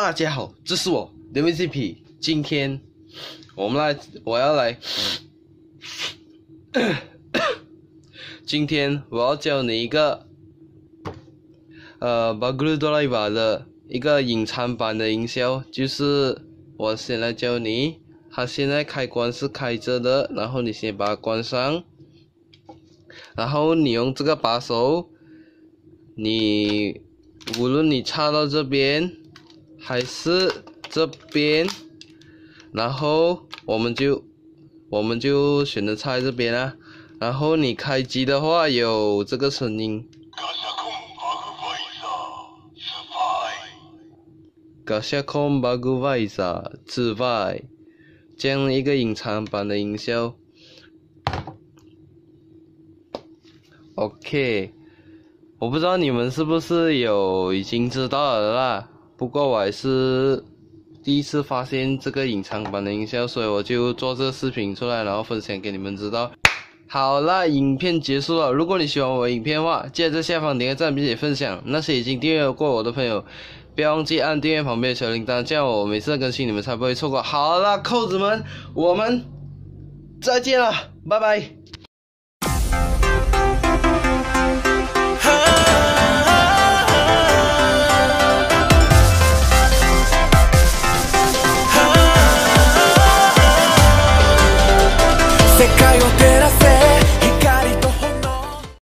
大家好，这是我 WCP。今天我要来，今天我要教你一个Bugler Driver 的一个隐藏版的营销，就是我先来教你，它现在开关是开着的，然后你先把它关上，然后你用这个把手，无论你插到这边还是这边，然后我们就选择插在这边啊。然后你开机的话有这个声音。Gasacom Baguvisa 之外，这样一个隐藏版的营销。OK， 我不知道你们是不是已经知道了啦，不过我还是第一次发现这个隐藏版的营销，所以我就做这个视频出来，然后分享给你们知道。好啦，影片结束了。如果你喜欢我的影片的话，记得在下方点个赞并且分享。那些已经订阅过我的朋友，不要忘记按订阅旁边的小铃铛，这样我每次更新你们才不会错过。好啦，扣子们，我们再见了，拜拜。世界を照らせ